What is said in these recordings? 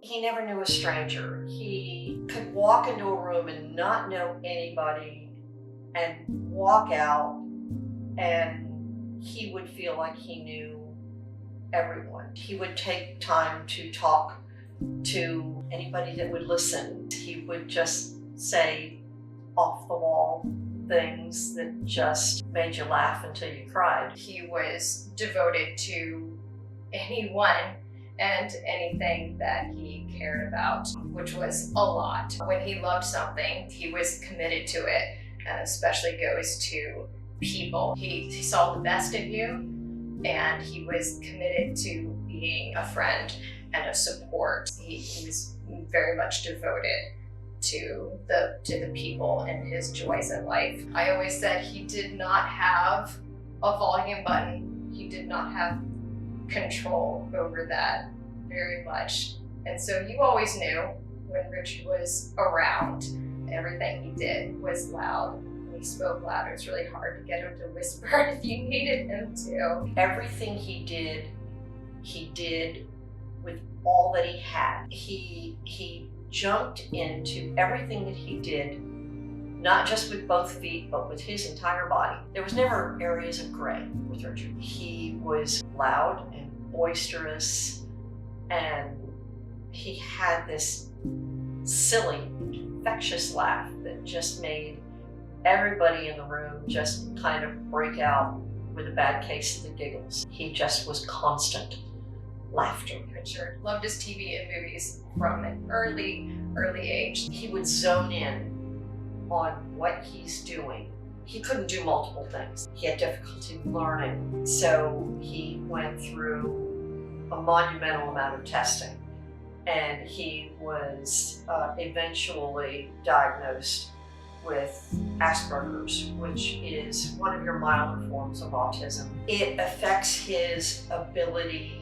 He never knew a stranger. He could walk into a room and not know anybody and walk out, and he would feel like he knew everyone. He would take time to talk to anybody that would listen. He would just say off the wall things that just made you laugh until you cried. He was devoted to anyone and anything that he cared about, which was a lot. When he loved something, he was committed to it, and especially goes to people. He saw the best of you, and he was committed to being a friend and a support. He was very much devoted to the people and his joys in life. I always said he did not have a volume button. He did not have control over that very much. And so you always knew when Richard was around, everything he did was loud. When he spoke loud, it was really hard to get him to whisper if you needed him to. Everything he did with all that he had. He jumped into everything that he did, not just with both feet, but with his entire body. There was never areas of gray with Richard. He was loud and boisterous, and he had this silly, infectious laugh that just made everybody in the room just kind of break out with a bad case of the giggles. He just was constant laughter. Richard loved his TV and movies from an early age. He would zone in on what he's doing. He couldn't do multiple things. He had difficulty learning, so he went through a monumental amount of testing, and he was eventually diagnosed with Asperger's, which is one of your milder forms of autism. It affects his ability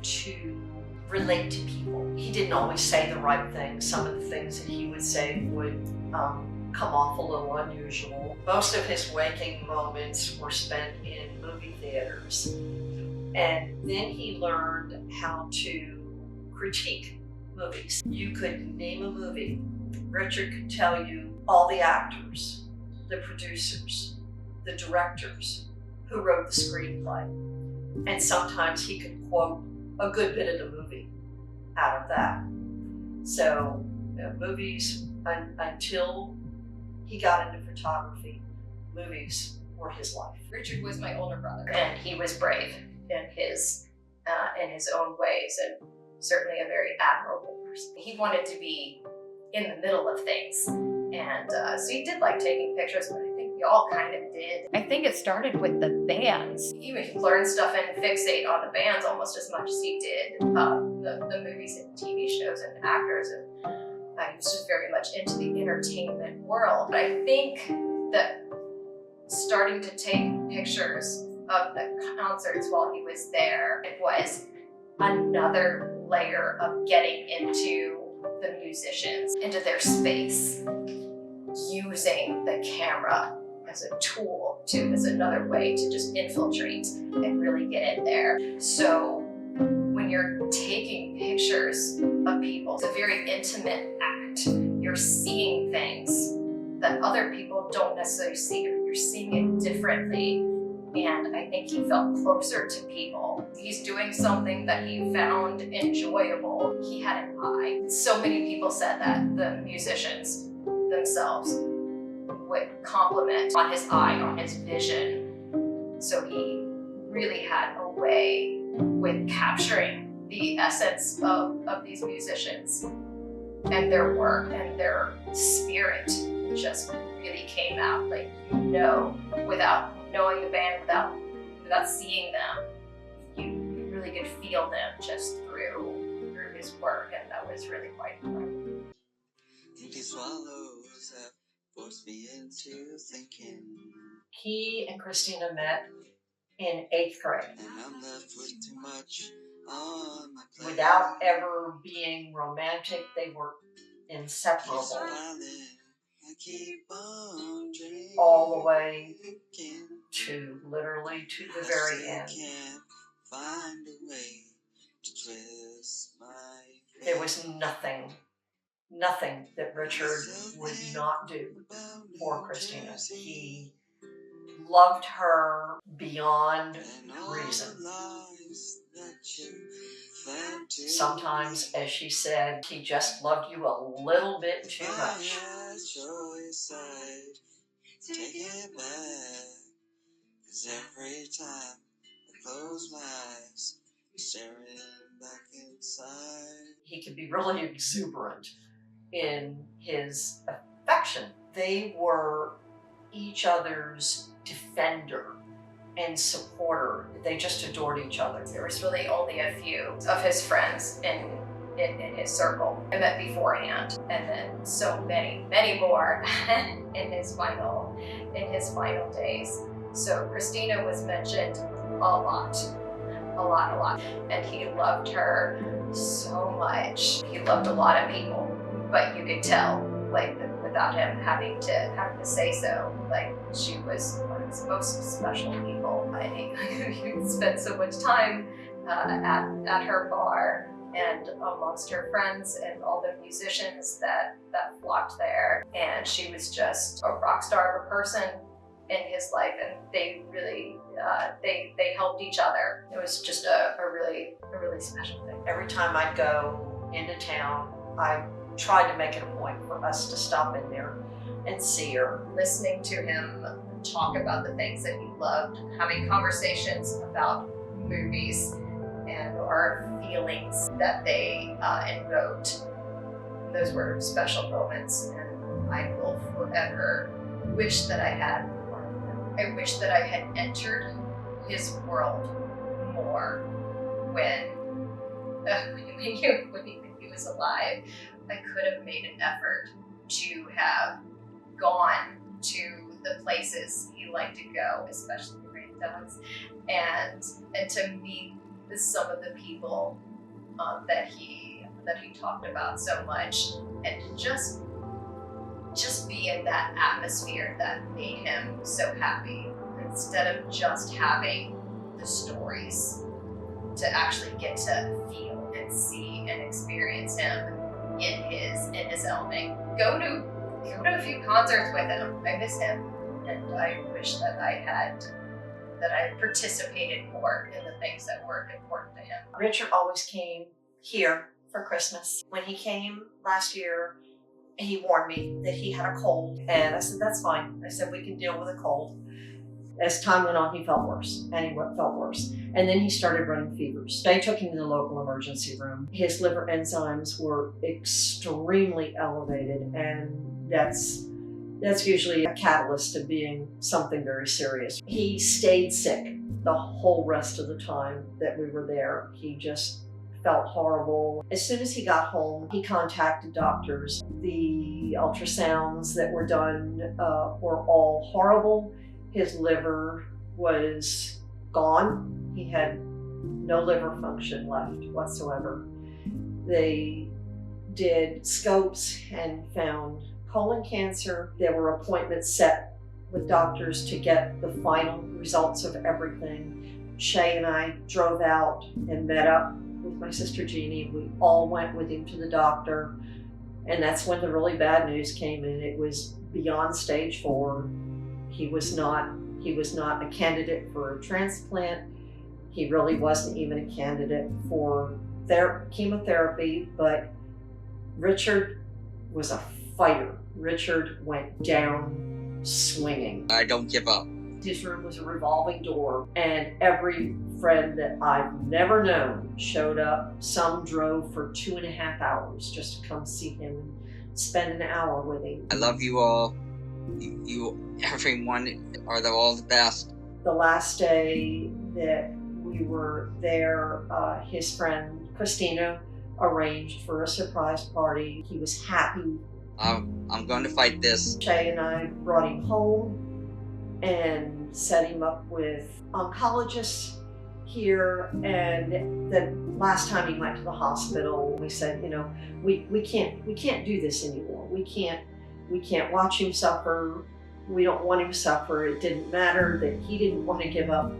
to relate to people. He didn't always say the right things. Some of the things that he would say would come off a little unusual. Most of his waking moments were spent in movie theaters. And then he learned how to critique movies. You could name a movie. Richard could tell you all the actors, the producers, the directors, who wrote the screenplay. And sometimes he could quote a good bit of the movie out of that. So movies, until he got into photography, movies were his life. Richard was my older brother, and he was brave in his own ways, and certainly a very admirable person. He wanted to be in the middle of things, and so he did like taking pictures, but I think we all kind of did. I think it started with the bands. He would learn stuff and fixate on the bands almost as much as he did the movies and TV shows and actors, and he was just very much into the entertainment world. But I think that starting to take pictures of the concerts while he was there, it was another layer of getting into the musicians, into their space, using the camera as a tool as another way to just infiltrate and really get in there. So when you're taking pictures of people, it's a very intimate act. You're seeing things that other people don't necessarily see, or you're seeing it differently. And I think he felt closer to people. He's doing something that he found enjoyable. He had an eye. So many people said that the musicians themselves would compliment on his eye, on his vision. So he really had a way with capturing the essence of these musicians and their work and their spirit. Just really came out, like, without knowing the band, without seeing them, you really could feel them just through his work, and that was really quite incredible. Empty swallows have forced me into thinking. He and Christina met in 8th grade. And I'm left with too much on my plate. Without ever being romantic, they were inseparable. I keep on drinking. All the way to literally to the very end. Can't find a way to twist my They There was nothing that Richard would not do for Christina. He loved her beyond reason. Sometimes, as she said, he just loved you a little bit too much. Take it back, 'cause every time I close my eyes, staring back inside. He could be really exuberant in his affection. They were each other's defender and supporter. They just adored each other. There was really only a few of his friends in his circle I met beforehand, and then so many more in his final days. So Christina was mentioned a lot, and he loved her so much. He loved a lot of people, but you could tell, like, without him having to say so, like, she was one of his most special people. I think he spent so much time at her bar and amongst her friends and all the musicians that flocked there. And she was just a rock star of a person in his life, and they really they helped each other. It was just a really special thing. Every time I'd go into town, I tried to make it a point for us to stop in there and see her. Listening to him talk about the things that he loved, having conversations about movies and our feelings that they invoked. Those were special moments, and I will forever wish that I had entered his world more when he was alive. I could have made an effort to have gone to the places he liked to go, especially the Great Dogs, and to meet some of the people that he talked about so much, and to just be in that atmosphere that made him so happy, instead of just having the stories, to actually get to feel and see and experience him in his element. Go to a few concerts with him. I miss him, and I wish that I had participated more in the things that were important to him. Richard always came here for Christmas. When he came last year, he warned me that he had a cold, and I said, that's fine. I said, we can deal with a cold. As time went on, he felt worse, and he felt worse. And then he started running fevers. They took him to the local emergency room. His liver enzymes were extremely elevated, and that's usually a catalyst to being something very serious. He stayed sick the whole rest of the time that we were there. He just felt horrible. As soon as he got home, he contacted doctors. The ultrasounds that were done were all horrible. His liver was gone. He had no liver function left whatsoever. They did scopes and found colon cancer. There were appointments set with doctors to get the final results of everything. Shay and I drove out and met up with my sister Jeannie. We all went with him to the doctor, and that's when the really bad news came in. It was beyond stage 4. He was not a candidate for a transplant. He really wasn't even a candidate for chemotherapy, but Richard was a fighter. Richard went down swinging. I don't give up. His room was a revolving door, and every friend that I've never known showed up. Some drove for 2.5 hours just to come see him and spend an hour with him. I love you all. You everyone are all the best. The last day that we were there, his friend Christina arranged for a surprise party. He was happy. I'm going to fight this. Shay and I brought him home and set him up with oncologists here. And the last time he went to the hospital, we said, we can't do this anymore. We can't watch him suffer. We don't want him to suffer. It didn't matter that he didn't want to give up.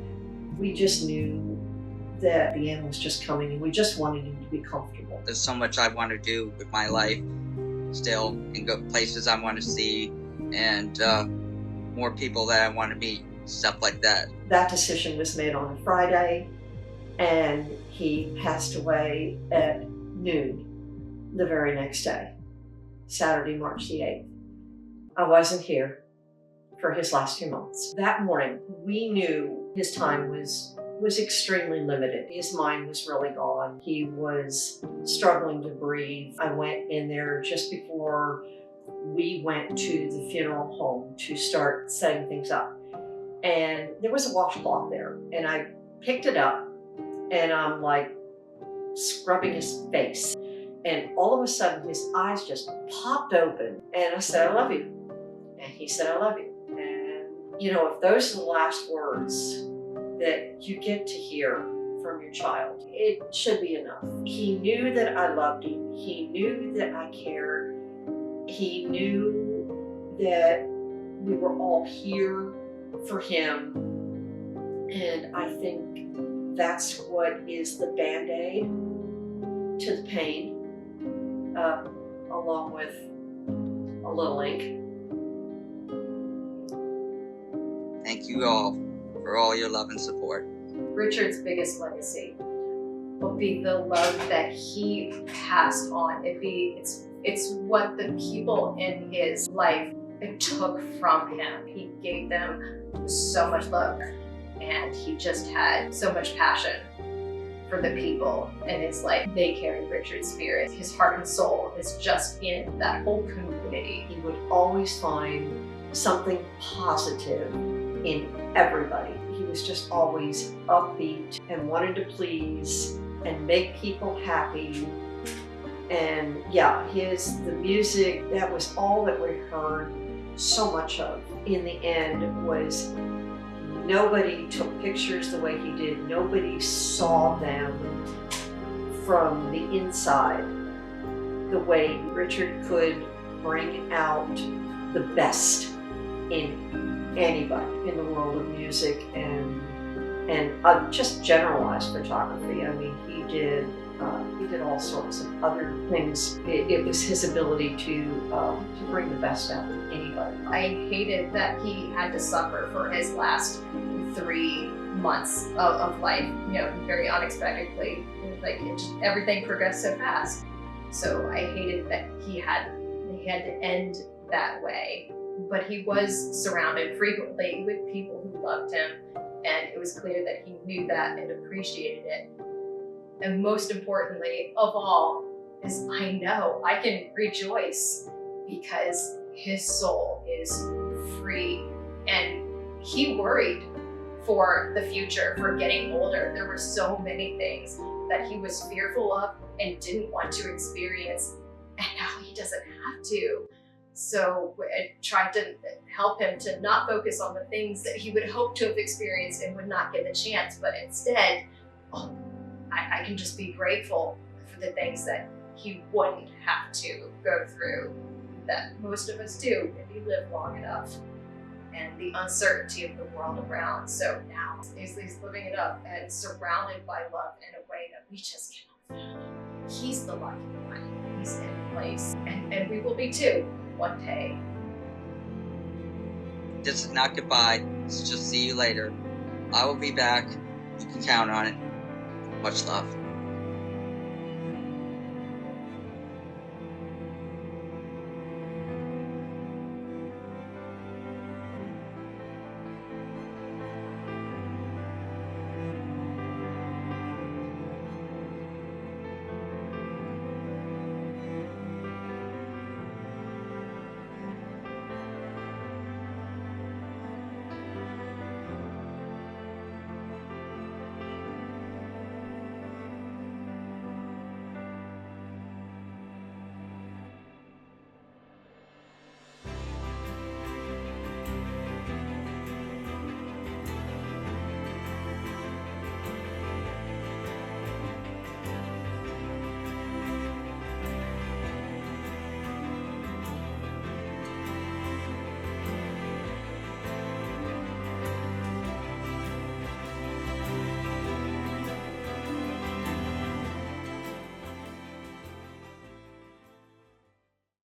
We just knew that the end was just coming, and we just wanted him to be comfortable. There's so much I want to do with my life still, and go places I want to see, and more people that I want to meet, stuff like that. That decision was made on a Friday, and he passed away at noon the very next day, Saturday, March the 8th. I wasn't here for his last 2 months. That morning, we knew his time was extremely limited. His mind was really gone. He was struggling to breathe. I went in there just before we went to the funeral home to start setting things up. And there was a washcloth there, and I picked it up, and I'm like scrubbing his face. And all of a sudden, his eyes just popped open, and I said, "I love you." And he said, "I love you." And, you know, if those are the last words that you get to hear from your child, it should be enough. He knew that I loved him. He knew that I cared. He knew that we were all here for him. And I think that's what is the Band-Aid to the pain, along with a little ink. Thank you all for all your love and support. Richard's biggest legacy will be the love that he passed on. It's what the people in his life took from him. He gave them so much love, and he just had so much passion for the people in his life. They carried Richard's spirit. His heart and soul is just in that whole community. He would always find something positive in everybody. He was just always upbeat and wanted to please and make people happy. And yeah, the music, that was all that we heard so much of. In the end, was nobody took pictures the way he did. Nobody saw them from the inside the way Richard could bring out the best in anybody in the world of music and just generalized photography. I mean, he did all sorts of other things. It was his ability to bring the best out of anybody. I hated that he had to suffer for his last 3 months of life, you know, very unexpectedly. Like everything progressed so fast. So I hated that he had to end that way. But he was surrounded frequently with people who loved him, and it was clear that he knew that and appreciated it. And most importantly of all is I know I can rejoice because his soul is free. And he worried for the future, for getting older. There were so many things that he was fearful of and didn't want to experience, and now he doesn't have to. So I tried to help him to not focus on the things that he would hope to have experienced and would not get the chance, but instead, I can just be grateful for the things that he wouldn't have to go through, that most of us do if we live long enough, and the uncertainty of the world around. So now he's living it up and surrounded by love in a way that we just cannot fathom. He's the lucky one. He's in place, and we will be too one day. This is not goodbye. It's just see you later. I will be back. You can count on it. Much love.